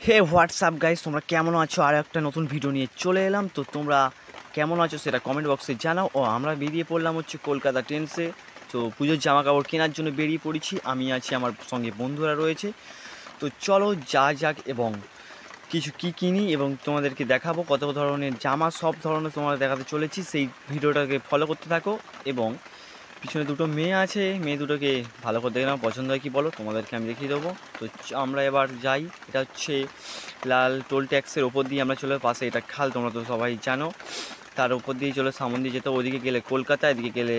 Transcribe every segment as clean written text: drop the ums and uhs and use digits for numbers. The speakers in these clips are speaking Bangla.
হে হোয়াটসঅ্যাপ গাইস, তোমরা কেমন আছো? আর একটা নতুন ভিডিও নিয়ে চলে এলাম। তো তোমরা কেমন আছো সেটা কমেন্ট বক্সে জানাও। ও আমরা বেরিয়ে পড়লাম হচ্ছে কলকাতা ট্রেন্ডসে। তো পুজোর জামা কাপড় কেনার জন্য বেরিয়ে পড়েছি। আমি আছি, আমার সঙ্গে বন্ধুরা রয়েছে। তো চলো যা যাক এবং কিছু কী কিনি এবং তোমাদেরকে দেখাবো কত ধরনের জামা, সব ধরনের তোমরা দেখাতে চলেছি। সেই ভিডিওটাকে ফলো করতে থাকো। এবং পিছনে দুটো মেয়ে আছে, মেয়ে দুটোকে ভালো করে দেখে নাও, পছন্দ হয় কি বলো, তোমাদেরকে আমি দেখিয়ে দেবো। তো আমরা এবার যাই। এটা হচ্ছে লাল টোল ট্যাক্সের ওপর দিয়ে আমরা চলে, পাশে এটা খাল, তোমরা তো সবাই জানো। তার ওপর দিয়ে চলে সামন দিয়ে যেতে, ওদিকে গেলে কলকাতা, এদিকে গেলে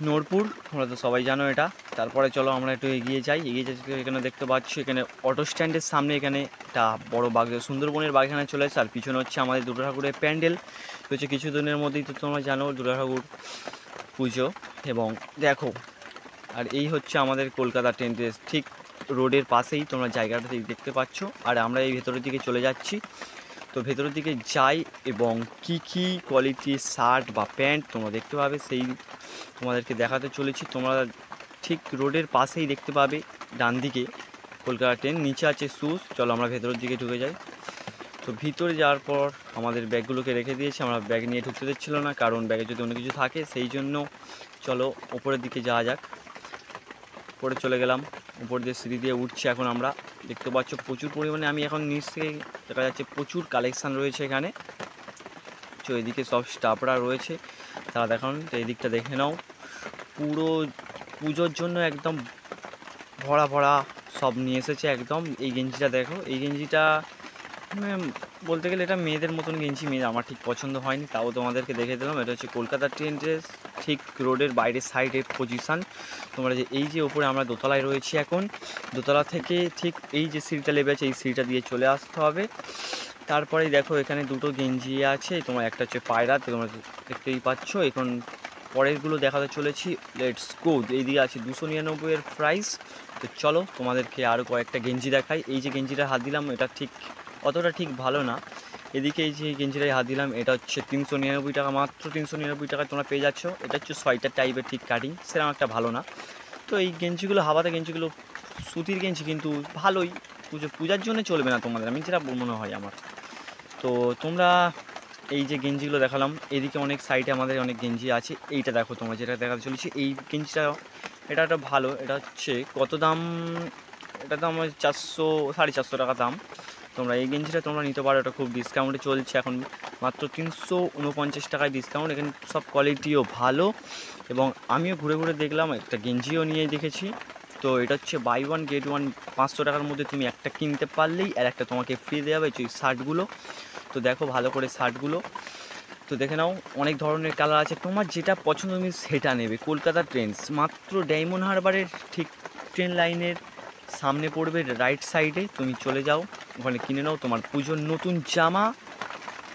নূরপুর, তোমরা তো সবাই জানো এটা। তারপরে চলো আমরা একটু এগিয়ে যাই। এগিয়ে যাচ্ছি, এখানে দেখতে পাচ্ছ এখানে অটো স্ট্যান্ডের সামনে এখানে একটা বড় বাগ, সুন্দরবনের বাগানে চলে এসেছে। আর পিছনে হচ্ছে আমাদের দুর্গা ঠাকুরের প্যান্ডেল হচ্ছে। কিছুদিনের মধ্যেই তো তোমরা জানো দুর্গা ঠাকুর পুজো। এবং দেখো, আর এই হচ্ছে আমাদের কলকাতা ট্রেন্ডস, ঠিক রোডের পাশেই তোমরা জায়গাটা দেখতে পাচ্ছ। আর আমরা এই ভেতরের দিকে চলে যাচ্ছি। তো ভেতরের দিকে যাই এবং কি কি কোয়ালিটির শার্ট বা প্যান্ট তোমরা দেখতে পাবে সেই তোমাদেরকে দেখাতে চলেছি। তোমরা ঠিক রোডের পাশেই দেখতে পাবে ডান দিকে কলকাতা ট্রেন, নিচে আছে শ্যুজ। চলো আমরা ভেতরের দিকে ঢুকে যাই। তো ভিতরে যাওয়ার পর আমাদের ব্যাগগুলোকে রেখে দিয়েছি, আমরা ব্যাগ নিয়ে ঢুকতে দিচ্ছিল না, কারণ ব্যাগে যদি অন্য কিছু থাকে সেই জন্য। চলো ওপরের দিকে যাওয়া যাক। উপরে চলে গেলাম, উপর দিয়ে সিঁড়ি দিয়ে উঠছি। এখন আমরা দেখতে পাচ্ছ প্রচুর পরিমাণে, আমি এখন নিচ থেকে দেখা যাচ্ছে প্রচুর কালেকশান রয়েছে এখানে। তো এদিকে সব স্টাফরা রয়েছে, তারা দেখান। তো এই দিকটা দেখে নাও, পুরো পুজোর জন্য একদম ভরা ভরা সব নিয়ে এসেছে একদম। এই গেঞ্জিটা দেখো, এই গেঞ্জিটা বলতে গেলে এটা মেয়েদের মতন গেঞ্জি, মেয়েদের আমার ঠিক পছন্দ হয়নি, তাও তোমাদেরকে দেখে দিলাম। এটা হচ্ছে কলকাতা ট্রেন্ডস, ঠিক রোডের বাইরের সাইডের পজিশান। তোমরা যে এই যে ওপরে আমরা দোতলায় রয়েছি এখন, দোতলা থেকে ঠিক এই যে সিঁড়িটা লেবে আছে, এই সিঁড়িটা দিয়ে চলে আসতে হবে। তারপরেই দেখো এখানে দুটো গেঞ্জি আছে, তোমার একটা হচ্ছে পায়রা, তোমরা দেখতেই পাচ্ছ। এখন পরেরগুলো দেখাতে চলেছি, লেটস গো। এইদিকে আছে 299 এর প্রাইস। তো চলো তোমাদেরকে আরও কয়েকটা গেঞ্জি দেখাই। এই যে গেঞ্জিটা হাত দিলাম এটা ঠিক অতটা ঠিক ভালো না। এদিকে এই যে গেঞ্জিটাই হাত দিলাম, এটা হচ্ছে 399 টাকা, মাত্র 399 টাকায় তোমরা পেয়ে যাচ্ছ। এটা হচ্ছে সোয়েটার টাইপের ঠিক কাটিং, সেরকম একটা ভালো না। তো এই গেঞ্জিগুলো হাওয়াতে গেঞ্জিগুলো সুতির গেঞ্জি, কিন্তু ভালোই, পূজার জন্য চলবে না তোমাদের, আমি যেটা মনে হয় আমার। তো তোমরা এই যে গেঞ্জিগুলো দেখালাম, এদিকে অনেক সাইডে আমাদের অনেক গেঞ্জি আছে। এইটা দেখো তোমরা যেটা দেখাতে চলেছি, এই গেঞ্জিটা, এটা একটা ভালো। এটা হচ্ছে কত দাম, এটা দাম 400 450 টাকা দাম। তোমরা এই গেঞ্জিটা তোমরা নিতে পারো, এটা খুব ডিসকাউন্টে চলছে এখন, মাত্র 349 টাকায় ডিসকাউন্ট। এখানে সব কোয়ালিটিও ভালো। এবং আমিও ঘুরে ঘুরে দেখলাম, একটা গেঞ্জিও নিয়ে দেখেছি। তো এটা হচ্ছে বাই ওয়ান গেট ওয়ান, 500 টাকার মধ্যে তুমি একটা কিনতে পারলেই আর একটা তোমাকে ফ্রি দেওয়া হবে, এই শার্টগুলো। তো দেখো ভালো করে শার্টগুলো, তো দেখে নাও, অনেক ধরনের কালার আছে, তোমার যেটা পছন্দ তুমি সেটা নেবে। কলকাতা ট্রেন্ডস মাত্র ডায়মন্ড হারবারের ঠিক ট্রেন লাইনের সামনে পড়বে, রাইট সাইডে তুমি চলে যাও, ওখানে কিনে নাও তোমার পুজোর নতুন জামা।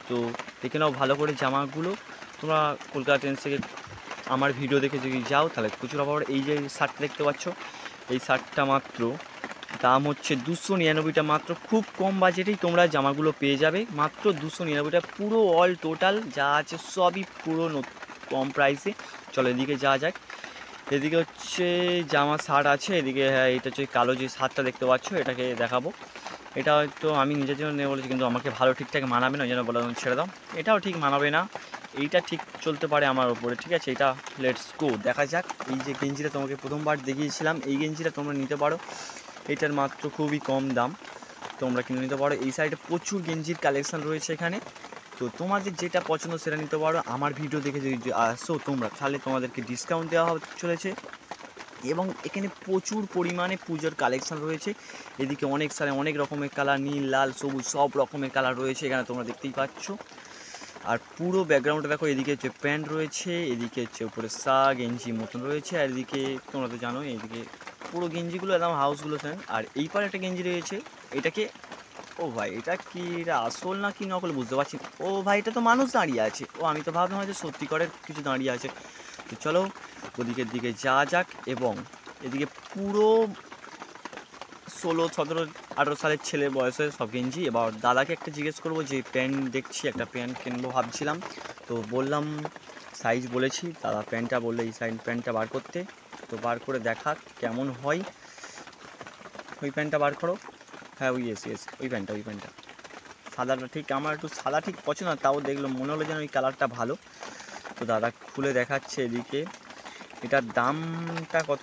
তো দেখে নাও ভালো করে জামাগুলো। তোমরা কলকাতা ট্রেন্ডস থেকে আমার ভিডিও দেখে যদি যাও তাহলে প্রচুর অফার। এই যে শার্টটা দেখতে পাচ্ছ, এই শার্টটা মাত্র দাম হচ্ছে 299 মাত্র, খুব কম বাজেটেই তোমরা জামাগুলো পেয়ে যাবে, মাত্র 299 পুরো অল টোটাল যা আছে সবই পুরো কম প্রাইসে। চলো এদিকে যাওয়া যাক। এদিকে হচ্ছে জামা শার্ট আছে, এদিকে হ্যাঁ এটা হচ্ছে কালো যে শার্টটা দেখতে পাচ্ছ, এটাকে দেখাবো। এটা হয়তো আমি নিজের জন্য নেবো বলেছি, কিন্তু আমাকে ভালো ঠিকঠাক মানাবে না, ওই জন্য বললাম ছেড়ে দাও। এটাও ঠিক মানাবে না, এইটা ঠিক চলতে পারে আমার ওপরে, ঠিক আছে। এটা লেটস গো, দেখা যাক। এই যে গেঞ্জিটা তোমাকে প্রথমবার দেখিয়েছিলাম, এই গেঞ্জিটা তোমরা নিতে পারো, এটার মাত্র খুবই কম দাম, তোমরা কিনে নিতে পারো। এই সাইডে প্রচুর গেঞ্জির কালেকশান রয়েছে এখানে। তো তোমাদের যেটা পছন্দ সেটা নিতে পারো। আমার ভিডিও দেখে যদি আসো তোমরা, তাহলে তোমাদেরকে ডিসকাউন্ট দেওয়া চলেছে। এবং এখানে প্রচুর পরিমাণে পুজোর কালেকশান রয়েছে। এদিকে অনেক সারে অনেক রকমের কালার, নীল লাল সবুজ সব রকমের কালার রয়েছে এখানে, তোমরা দেখতেই পাচ্ছ। আর পুরো ব্যাকগ্রাউন্ডে দেখো, এদিকে হচ্ছে প্যান্ট রয়েছে, এদিকে হচ্ছে উপরে গেঞ্জি মতন রয়েছে, আর এদিকে তোমরা তো জানো এইদিকে পুরো গেঞ্জিগুলো একদম হাউসগুলো ফ্যান। আর এই পারে একটা গেঞ্জি রয়েছে, এটাকে, ও ভাই এটা কি, এটা আসল না কি নকল বুঝতে পারছি না। ও ভাই এটা তো মানুষ দাঁড়িয়ে আছে, ও আমি তো ভাবলাম হয়তো সত্যিকারের কিছু দাঁড়িয়ে আছে। তো চলো ওদিকের দিকে যাওয়া যাক। এবং এদিকে পুরো 16 17 18 সালের ছেলে বয়সের সব গেঞ্জি। এবার দাদাকে একটা জিজ্ঞেস করবো, যে প্যান্ট দেখছি, একটা প্যান্ট কিনবো ভাবছিলাম। তো বললাম সাইজ বলেছি, দাদা প্যান্টটা বললে এই সাইজ প্যান্টটা বার করতে। তো বার করে দেখা কেমন হয়, ওই প্যান্টটা বার করো। হ্যাঁ ওই ওই প্যান্টটা সাদাটা ঠিক আমার একটু সাদা ঠিক পছন্দ না, তাও দেখলো মনে হলো যেন ওই কালারটা ভালো। তো দাদা খুলে দেখাচ্ছে এদিকে। এটার দামটা কত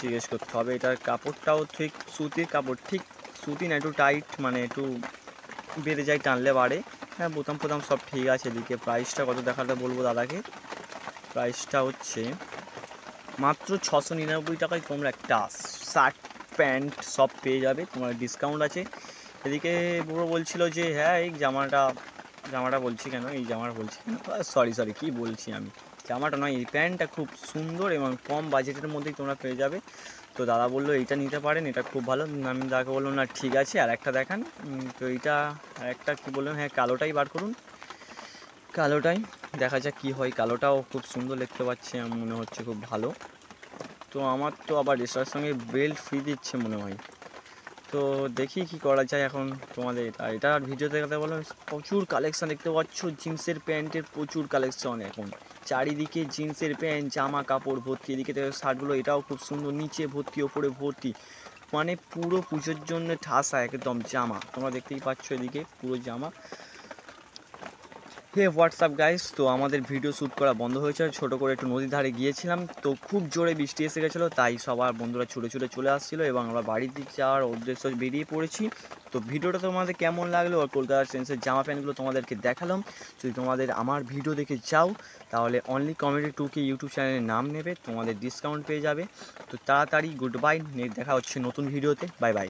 জিজ্ঞেস করতে হবে। এটার কাপড়টাও ঠিক সুতির কাপড়, ঠিক সুতি না, একটু টাইট, মানে একটু বেড়ে যায়, টানলে বাড়ে। হ্যাঁ বোতাম ফোতাম সব ঠিক আছে। এদিকে প্রাইসটা কত দেখাতে বলবো দাদাকে। প্রাইসটা হচ্ছে মাত্র 699 টাকায় তোমরা একটা শার্ট প্যান্ট সব পেয়ে যাবে, তোমার ডিসকাউন্ট আছে। এদিকে পুরো বলছিল যে হ্যাঁ এই জামাটা বলছি কেন, এই জামাটা বলছি কেন, সরি কী বলছি আমি, জামাটা নয়, এই প্যান্টটা খুব সুন্দর এবং কম বাজেটের মধ্যেই তোমরা পেয়ে যাবে। তো দাদা বললো এইটা নিতে পারেন, এটা খুব ভালো। আমি দাদাকে বললাম না ঠিক আছে আর একটা দেখান। তো এইটা আর একটা কী বললেন, হ্যাঁ কালোটাই বার করুন, কালোটাই দেখা যাক কী হয়। কালোটাও খুব সুন্দর দেখতে পাচ্ছি, আমার মনে হচ্ছে খুব ভালো। তো আমার তো আবার এটার সঙ্গে বেল্ট ফ্রি দিচ্ছে মনে হয়, তো দেখি কি করা যায় এখন তোমাদের। আর এটা ভিডিও দেখাতে বললাম, প্রচুর কালেকশান দেখতে পাচ্ছ, জিন্সের প্যান্টের প্রচুর কালেকশন এখন চারিদিকে, জিন্সের প্যান্ট জামা কাপড় ভর্তি। এদিকে শার্টগুলো এটাও খুব সুন্দর, নিচে ভর্তি ওপরে ভর্তি, মানে পুরো পুজোর জন্য ঠাসা একদম জামা, তোমরা দেখতেই পাচ্ছ এদিকে পুরো জামা। হে হোয়াটসঅ্যাপ গাইস, তো আমাদের ভিডিও শ্যুট করা বন্ধ হয়েছে, ছোটো করে একটু নদীর ধারে গিয়েছিলাম, তো খুব জোরে বৃষ্টি এসে গেছিলো, তাই সবার বন্ধুরা ছুটে চলে আসছিলো এবং আমরা বাড়ির দিকে যাওয়ার উদ্দেশ্য বেরিয়ে পড়েছি। তো ভিডিওটা তোমাদের কেমন লাগলো, আর কলকাতা ট্রেন্ডসের জামা প্যান্টগুলো তোমাদেরকে দেখালাম। যদি তোমাদের আমার ভিডিও দেখে যাও তাহলে অনলি কমেডি 2K ইউটিউব চ্যানেলের নাম নেবে, তোমাদের ডিসকাউন্ট পেয়ে যাবে। তো তাড়াতাড়ি গুড বাই, দেখা হচ্ছে নতুন ভিডিওতে, বাই বাই।